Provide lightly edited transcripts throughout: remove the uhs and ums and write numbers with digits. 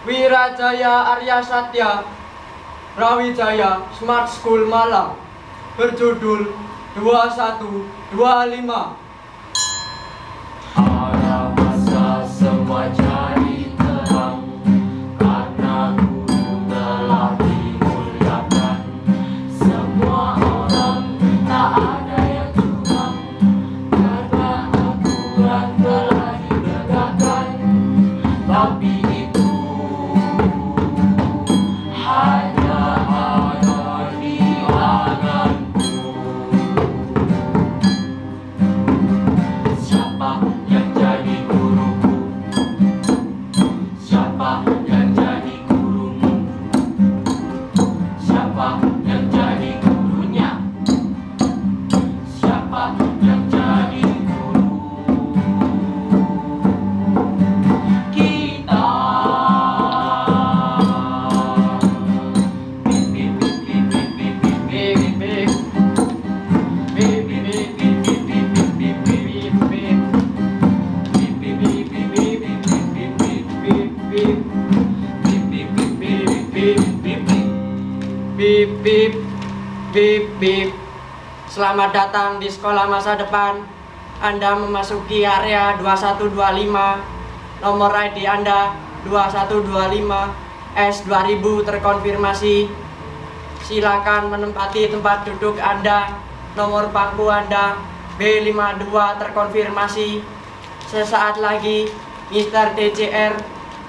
Wirajaya Arya Satya Brawijaya Smart School Malang berjudul 2125. Ada masa semua jadi terang, karena guru telah dimuliakan. Semua orang tak ada yang curang, karena aturan telah ditegakkan. Tapi itu hanya ada di anganku. Siapa yang jadi guruku? Siapa yang jadi gurumu? Siapa yang jadi gurunya? Siapa yang jadi guru kita? Bip bip bip bip. Selamat datang di sekolah masa depan. Anda memasuki area 2125. Nomor ID Anda 2125 S2000 terkonfirmasi. Silakan menempati tempat duduk Anda. Nomor bangku Anda B52 terkonfirmasi. Sesaat lagi Mr. TCR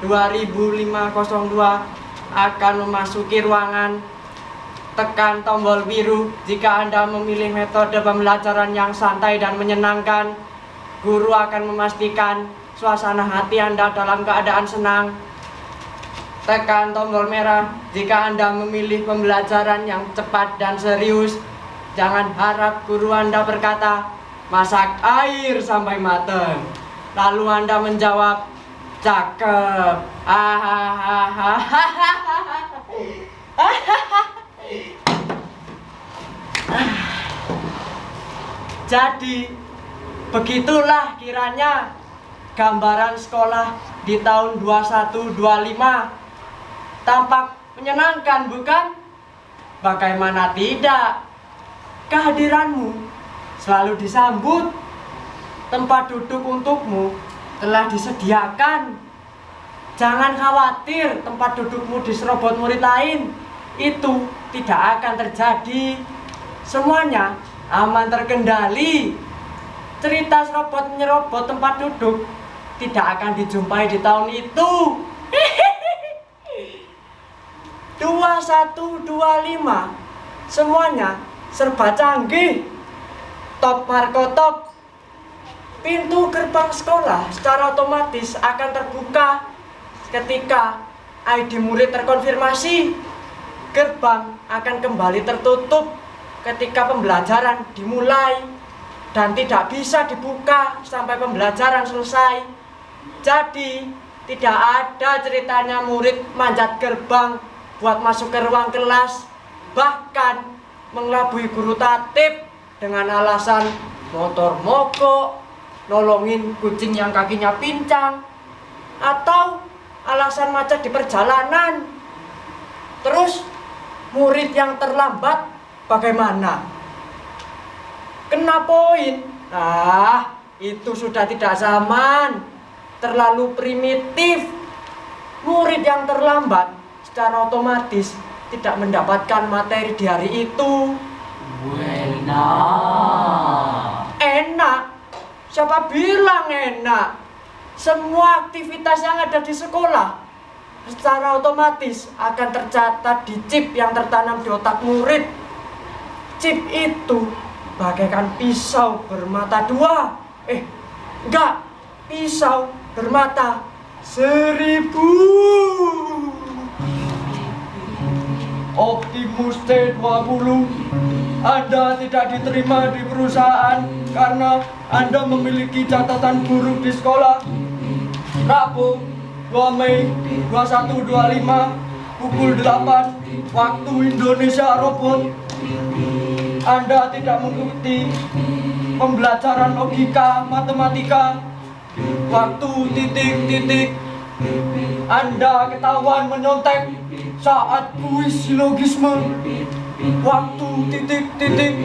20502 akan memasuki ruangan. Tekan tombol biru jika Anda memilih metode pembelajaran yang santai dan menyenangkan. Guru akan memastikan suasana hati Anda dalam keadaan senang. Tekan tombol merah jika Anda memilih pembelajaran yang cepat dan serius. Jangan harap guru Anda berkata, "Masak air sampai mateng." Lalu Anda menjawab, "Cakep." Jadi, begitulah kiranya gambaran sekolah di tahun 2125. Tampak menyenangkan, bukan? Bagaimana tidak? Kehadiranmu selalu disambut. Tempat duduk untukmu telah disediakan. Jangan khawatir tempat dudukmu diserobot murid lain. Itu tidak akan terjadi. Semuanya aman terkendali. Cerita serobot menyerobot tempat duduk tidak akan dijumpai di tahun itu. 2125 semuanya serba canggih. Top Marco top. Pintu gerbang sekolah secara otomatis akan terbuka ketika ID murid terkonfirmasi. Gerbang akan kembali tertutup ketika pembelajaran dimulai dan tidak bisa dibuka sampai pembelajaran selesai. Jadi, tidak ada ceritanya murid manjat gerbang buat masuk ke ruang kelas, bahkan mengelabui guru tatib dengan alasan motor mogok, nolongin kucing yang kakinya pincang, atau alasan macet di perjalanan. Terus murid yang terlambat bagaimana? Kena poin. Nah, itu sudah tidak zaman, terlalu primitif. Murid yang terlambat secara otomatis tidak mendapatkan materi di hari itu. Enak? Siapa bilang enak? Semua aktivitas yang ada di sekolah secara otomatis akan tercatat di chip yang tertanam di otak murid. Chip itu bagaikan pisau bermata dua. Enggak, pisau bermata 1000. Optimus T20, Anda tidak diterima di perusahaan karena Anda memiliki catatan buruk di sekolah. Rabu 2 Mei 2125 pukul 8 waktu Indonesia Robot. Anda tidak mengikuti pembelajaran logika matematika. Waktu titik-titik Anda ketahuan menyontek saat kuis silogisme. Waktu titik-titik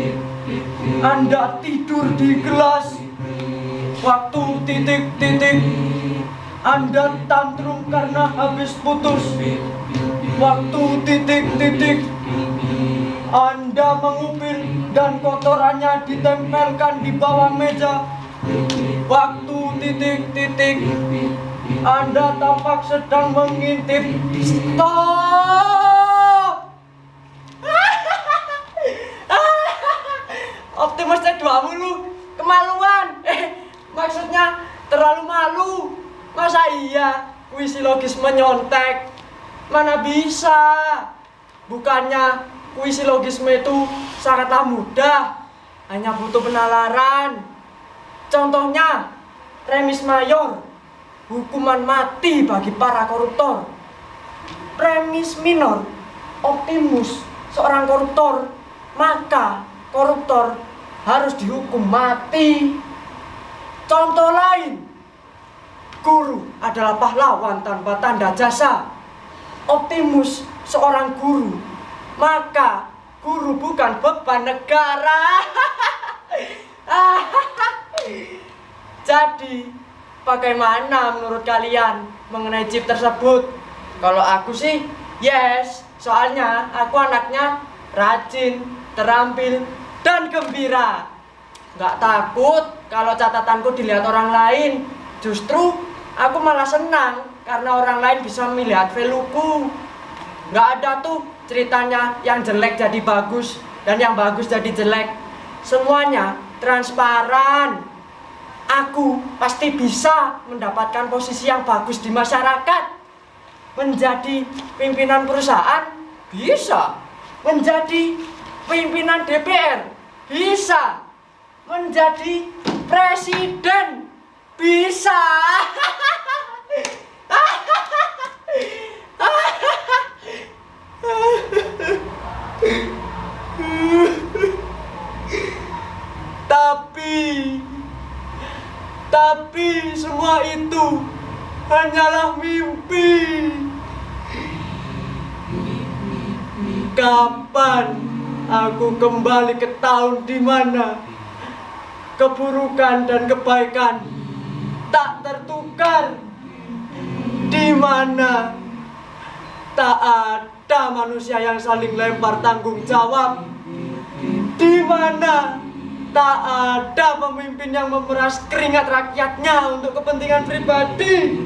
Anda tidur di kelas. Waktu titik-titik Anda tantrum karena habis putus. Waktu titik-titik Anda mengupil dan kotorannya ditempelkan di bawah meja. Waktu titik-titik Anda tampak sedang mengintip. Stop! Optimusnya dua mulu. Kemaluan. Maksudnya terlalu malu. Masa iya kuis silogisme nyontek? Mana bisa. Bukannya kuis silogisme itu sangatlah mudah, hanya butuh penalaran. Contohnya remis mayor, hukuman mati bagi para koruptor. Remis minor, Optimus seorang koruptor, maka koruptor harus dihukum mati. Contoh lain, guru adalah pahlawan tanpa tanda jasa. Optimus seorang guru, maka guru bukan beban negara. Jadi, bagaimana menurut kalian mengenai chip tersebut? Kalau aku sih, yes. Soalnya aku anaknya rajin, terampil, dan gembira. Nggak takut kalau catatanku dilihat orang lain. Justru aku malah senang karena orang lain bisa melihat valueku. Nggak ada tuh ceritanya yang jelek jadi bagus dan yang bagus jadi jelek. Semuanya transparan. Aku pasti bisa mendapatkan posisi yang bagus di masyarakat. Menjadi pimpinan perusahaan bisa. Menjadi pimpinan DPR bisa. Menjadi presiden bisa. Tapi semua itu hanyalah mimpi. Kapan aku kembali ke tahun di mana keburukan dan kebaikan tak tertukar, di mana tak ada manusia yang saling lempar tanggung jawab, di mana tak ada pemimpin yang memeras keringat rakyatnya untuk kepentingan pribadi,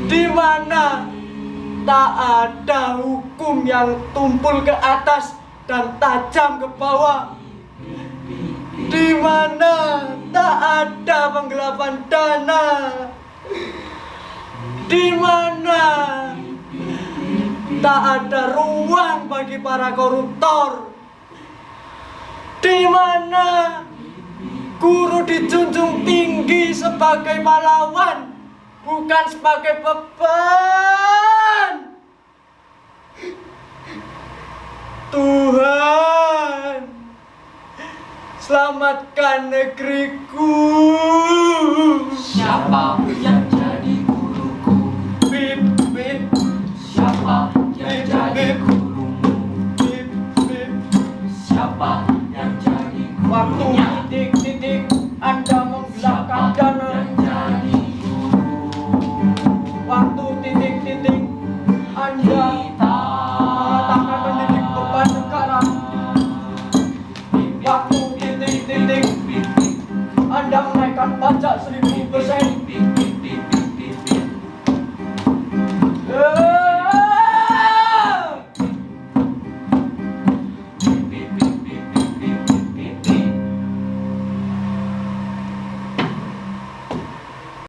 di mana tak ada hukum yang tumpul ke atas dan tajam ke bawah, di mana tak ada penggelapan dana, di mana tak ada ruang bagi para koruptor, di mana guru dijunjung tinggi sebagai pahlawan, bukan sebagai beban. Tuhan, selamatkan negeriku. Siapa yang jadi guruku? Bip, bip, Siapa yang jadi gurumu? bip, bip. Siapa yang jadi Waktu gurunya? titik-titik Anda menggelapkan dana. Yang jadi guru Waktu titik-titik Anda mengatakan mendidik beban negara. Waktu titik-titik Anda menaikkan pajak